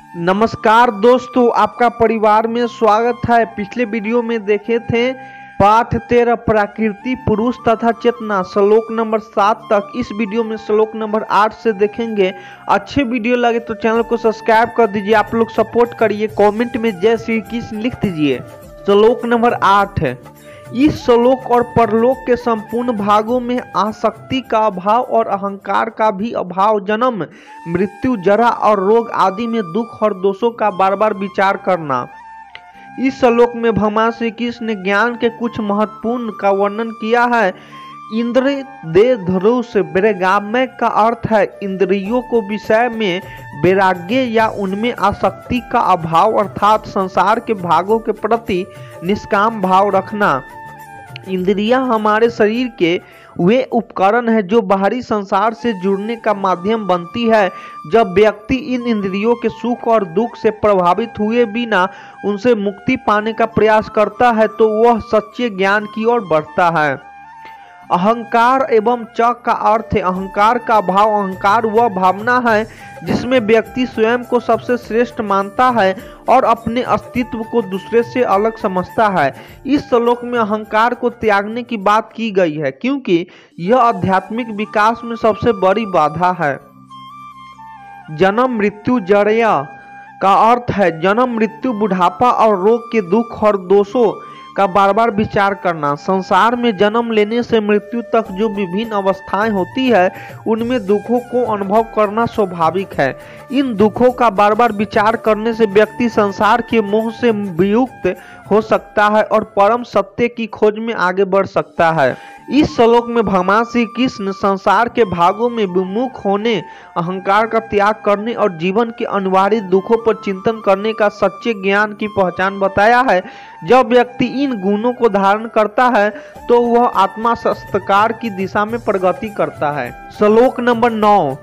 नमस्कार दोस्तों, आपका परिवार में स्वागत है। पिछले वीडियो में देखे थे पाठ 13 प्रकृति, पुरुष तथा चेतना, श्लोक नंबर 7 तक। इस वीडियो में श्लोक नंबर 8 से देखेंगे। अच्छे वीडियो लगे तो चैनल को सब्सक्राइब कर दीजिए। आप लोग सपोर्ट करिए, कमेंट में जय श्री कृष्ण लिख दीजिए। श्लोक नंबर 8 है। इस श्लोक और परलोक के संपूर्ण भागों में आसक्ति का अभाव और अहंकार का भी अभाव, जन्म मृत्यु जरा और रोग आदि में दुख और दोषों का बार बार विचार करना। इस श्लोक में भगवान श्री कृष्ण ने ज्ञान के कुछ महत्वपूर्ण का वर्णन किया है। इंद्र दे ध्रुव से वैराग्य का अर्थ है इंद्रियों को विषय में वैराग्य या उनमें आसक्ति का अभाव, अर्थात संसार के भागों के प्रति निष्काम भाव रखना। इंद्रियां हमारे शरीर के वे उपकरण है जो बाहरी संसार से जुड़ने का माध्यम बनती है। जब व्यक्ति इन इंद्रियों के सुख और दुख से प्रभावित हुए बिना उनसे मुक्ति पाने का प्रयास करता है तो वह सच्चे ज्ञान की ओर बढ़ता है। अहंकार एवं च का अर्थ है अहंकार का भाव। अहंकार वह भावना है जिसमें व्यक्ति स्वयं को सबसे श्रेष्ठ मानता है और अपने अस्तित्व को दूसरे से अलग समझता है। इस श्लोक में अहंकार को त्यागने की बात की गई है क्योंकि यह आध्यात्मिक विकास में सबसे बड़ी बाधा है। जन्म मृत्यु जड़या का अर्थ है जन्म मृत्यु, बुढ़ापा और रोग के दुख और दोषों का बार बार विचार करना। संसार में जन्म लेने से मृत्यु तक जो विभिन्न अवस्थाएं होती है उनमें दुखों को अनुभव करना स्वाभाविक है। इन दुखों का बार बार विचार करने से व्यक्ति संसार के मोह से विमुक्त हो सकता है और परम सत्य की खोज में आगे बढ़ सकता है। इस श्लोक में भगवान श्री कृष्ण संसार के भागों में विमुख होने, अहंकार का त्याग करने और जीवन के अनिवार्य दुखों पर चिंतन करने का सच्चे ज्ञान की पहचान बताया है। जब व्यक्ति इन गुणों को धारण करता है तो वह आत्मा संस्कार की दिशा में प्रगति करता है। श्लोक नंबर 9।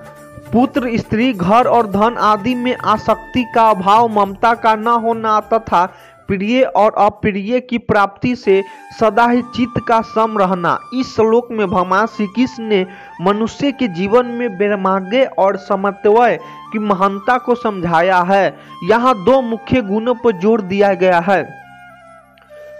पुत्र, स्त्री, घर और धन आदि में आसक्ति का अभाव, ममता का न होना तथा प्रिय और अप्रिय की प्राप्ति से सदा ही चित्त का सम रहना। इस श्लोक में भगवान श्री कृष्ण ने मनुष्य के जीवन में वैराग्य और समन्वय की महानता को समझाया है। यहाँ दो मुख्य गुणों पर जोर दिया गया है।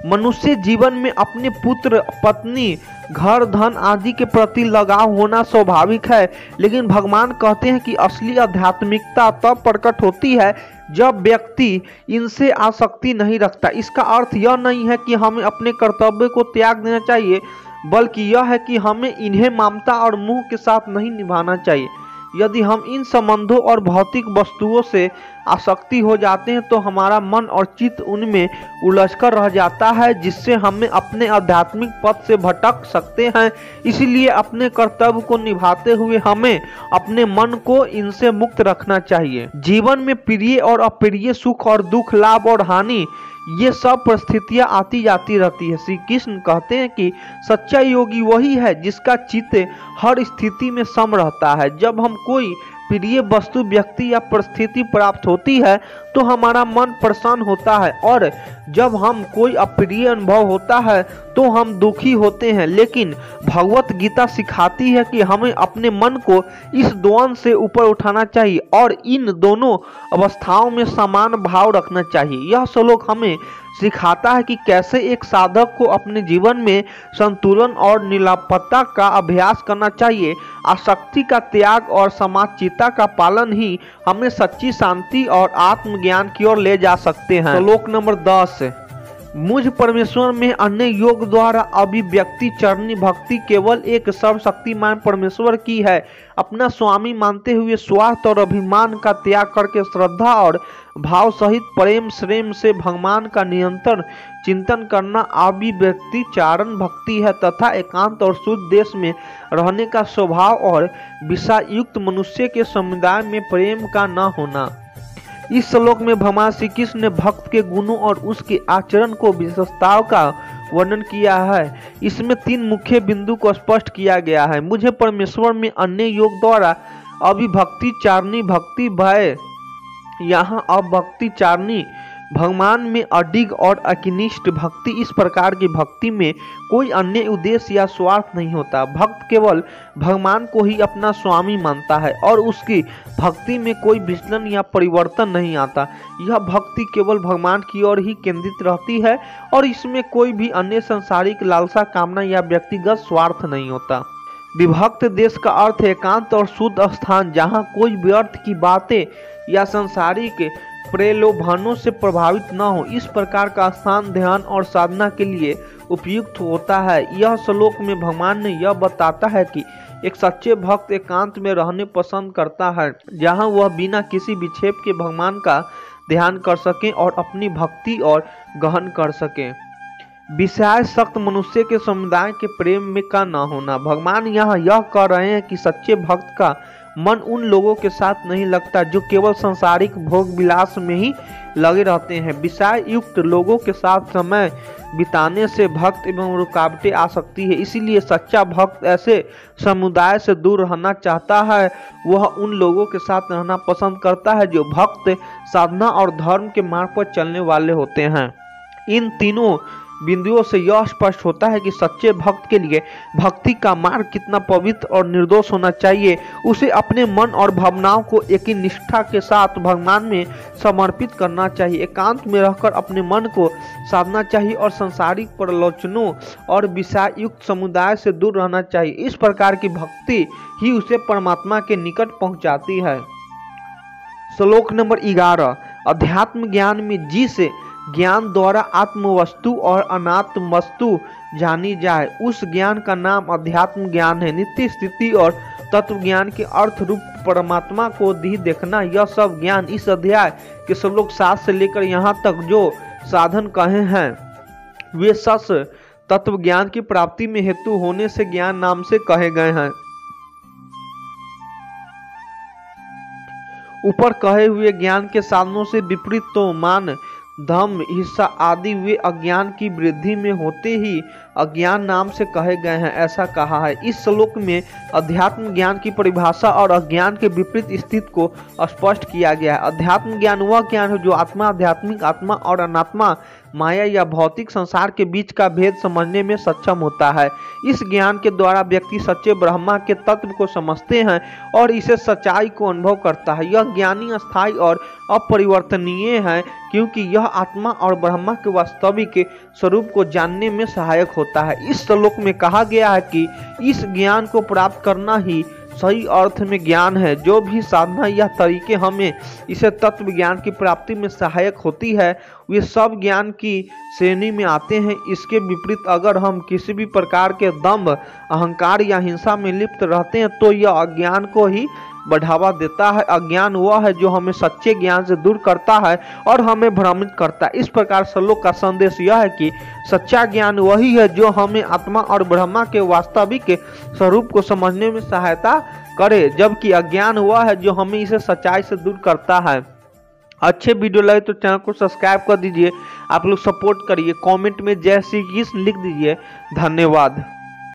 मनुष्य जीवन में अपने पुत्र, पत्नी, घर, धन आदि के प्रति लगाव होना स्वाभाविक है, लेकिन भगवान कहते हैं कि असली आध्यात्मिकता तब प्रकट होती है जब व्यक्ति इनसे आसक्ति नहीं रखता। इसका अर्थ यह नहीं है कि हमें अपने कर्तव्य को त्याग देना चाहिए, बल्कि यह है कि हमें इन्हें ममता और मोह के साथ नहीं निभाना चाहिए। यदि हम इन संबंधों और भौतिक वस्तुओं से आसक्ति हो जाते हैं तो हमारा मन और चित्त उनमें उलझकर रह जाता है, जिससे हमें अपने आध्यात्मिक पथ से भटक सकते हैं। इसलिए अपने कर्तव्य को निभाते हुए हमें अपने मन को इनसे मुक्त रखना चाहिए। जीवन में प्रिय और अप्रिय, सुख और दुख, लाभ और हानि, ये सब परिस्थितियां आती जाती रहती है। श्री कृष्ण कहते हैं कि सच्चा योगी वही है जिसका चित्त हर स्थिति में सम रहता है। जब हम कोई प्रिय वस्तु, व्यक्ति या परिस्थिति प्राप्त होती है तो हमारा मन प्रसन्न होता है और जब हम कोई अप्रिय अनुभव होता है तो हम दुखी होते हैं। लेकिन भगवत गीता सिखाती है कि हमें अपने मन को इस द्वंद से ऊपर उठाना चाहिए और इन दोनों अवस्थाओं में समान भाव रखना चाहिए। यह श्लोक हमें सिखाता है कि कैसे एक साधक को अपने जीवन में संतुलन और निरापत्ता का अभ्यास करना चाहिए। आसक्ति का त्याग और समाचिता का पालन ही हमें सच्ची शांति और आत्मज्ञान की ओर ले जा सकते हैं। श्लोक नंबर 10। मुझ परमेश्वर में अन्य योग द्वारा अभिव्यक्ति चरणी भक्ति केवल एक सर्वशक्तिमान परमेश्वर की है। अपना स्वामी मानते हुए स्वार्थ और अभिमान का त्याग करके श्रद्धा और भाव सहित प्रेम श्रेम से भगवान का निरंतर चिंतन करना अभिव्यक्ति चारण भक्ति है तथा एकांत और शुद्ध देश में रहने का स्वभाव और विषयुक्त मनुष्य के समुदाय में प्रेम का न होना। इस श्लोक में भगवान श्री कृष्ण ने भक्त के गुणों और उसके आचरण को विशेषताओं का वर्णन किया है। इसमें 3 मुख्य बिंदु को स्पष्ट किया गया है। मुझे परमेश्वर में अन्य योग द्वारा अभिभक्ति चारणी भक्ति भय। यहाँ अभक्ति चारणी भगवान में अडिग और अकिनिष्ठ भक्ति। इस प्रकार की भक्ति में कोई अन्य उद्देश्य या स्वार्थ नहीं होता। भक्त केवल भगवान को ही अपना स्वामी मानता है और उसकी भक्ति में कोई विचलन या परिवर्तन नहीं आता। यह भक्ति केवल भगवान की ओर ही केंद्रित रहती है और इसमें कोई भी अन्य सांसारिक लालसा, कामना या व्यक्तिगत स्वार्थ नहीं होता। विभक्त देश का अर्थ है एकांत और शुद्ध स्थान, जहाँ कोई व्यर्थ की बातें या सांसारिक प्रलोभनों से प्रभावित न हो। इस प्रकार का स्थान ध्यान और साधना के लिए उपयुक्त होता है। यह श्लोक में भगवान ने यह बताता है कि एक सच्चे भक्त एकांत में रहने पसंद करता है, जहां वह बिना किसी विक्षेप के भगवान का ध्यान कर सकें और अपनी भक्ति और गहन कर सकें। विषय सख्त मनुष्य के समुदाय के प्रेम में का न होना। भगवान यहाँ यह कह रहे हैं कि सच्चे भक्त का मन उन लोगों के साथ नहीं लगता जो केवल सांसारिक भोग विलास में ही लगे रहते हैं। विषय युक्त लोगों के साथ समय बिताने से भक्त एवं रुकावटें आ सकती है। इसीलिए सच्चा भक्त ऐसे समुदाय से दूर रहना चाहता है। वह उन लोगों के साथ रहना पसंद करता है जो भक्त, साधना और धर्म के मार्ग पर चलने वाले होते हैं। इन तीनों बिंदुओं से यह स्पष्ट होता है कि सच्चे भक्त के लिए भक्ति का मार्ग कितना पवित्र और निर्दोष होना चाहिए। उसे अपने मन और भावनाओं को एक ही निष्ठा के साथ भगवान में समर्पित करना चाहिए। एकांत में रहकर अपने मन को साधना चाहिए और सांसारिक प्रलोचनों और विषय युक्त समुदाय से दूर रहना चाहिए। इस प्रकार की भक्ति ही उसे परमात्मा के निकट पहुंचाती है। श्लोक नंबर 11। अध्यात्म ज्ञान में जिस ज्ञान द्वारा आत्म वस्तु और अनात्म वस्तु जानी जाए, उस ज्ञान का नाम अध्यात्म ज्ञान है। नित्य स्थिति और तत्व ज्ञान के अर्थ रूप परमात्मा को देखना, यह सब ज्ञान इस अध्याय के श्लोक 7 से लेकर यहाँ तक जो साधन कहे हैं वे सस तत्व ज्ञान की प्राप्ति में हेतु होने से ज्ञान नाम से कहे गए हैं। ऊपर कहे हुए ज्ञान के साधनों से विपरीत तो मान, धम, हिस्सा आदि वे अज्ञान की वृद्धि में होते ही अज्ञान नाम से कहे गए हैं, ऐसा कहा है। इस श्लोक में अध्यात्म ज्ञान की परिभाषा और अज्ञान के विपरीत स्थिति को स्पष्ट किया गया है। अध्यात्म ज्ञान वह ज्ञान है जो आत्मा, आध्यात्मिक आत्मा और अनात्मा, माया या भौतिक संसार के बीच का भेद समझने में सक्षम होता है। इस ज्ञान के द्वारा व्यक्ति सच्चे ब्रह्मा के तत्व को समझते हैं और इसे सच्चाई को अनुभव करता है। यह ज्ञानी अस्थायी और अपरिवर्तनीय है क्योंकि यह आत्मा और ब्रह्मा के वास्तविक स्वरूप को जानने में सहायक होता है। इस श्लोक में कहा गया है कि इस ज्ञान को प्राप्त करना ही सही अर्थ में ज्ञान है। जो भी साधना या तरीके हमें इसे तत्व ज्ञान की प्राप्ति में सहायक होती है वे सब ज्ञान की श्रेणी में आते हैं। इसके विपरीत अगर हम किसी भी प्रकार के दंभ, अहंकार या हिंसा में लिप्त रहते हैं तो यह अज्ञान को ही बढ़ावा देता है। अज्ञान वह है जो हमें सच्चे ज्ञान से दूर करता है और हमें भ्रमित करता है। इस प्रकार श्लोक का संदेश यह है कि सच्चा ज्ञान वही है जो हमें आत्मा और ब्रह्मा के वास्तविक स्वरूप को समझने में सहायता करे, जबकि अज्ञान वह है जो हमें इसे सच्चाई से दूर करता है। अच्छे वीडियो लगे तो चैनल को सब्सक्राइब कर दीजिए। आप लोग सपोर्ट करिए। कमेंट में जय श्री कृष्ण लिख दीजिए। धन्यवाद।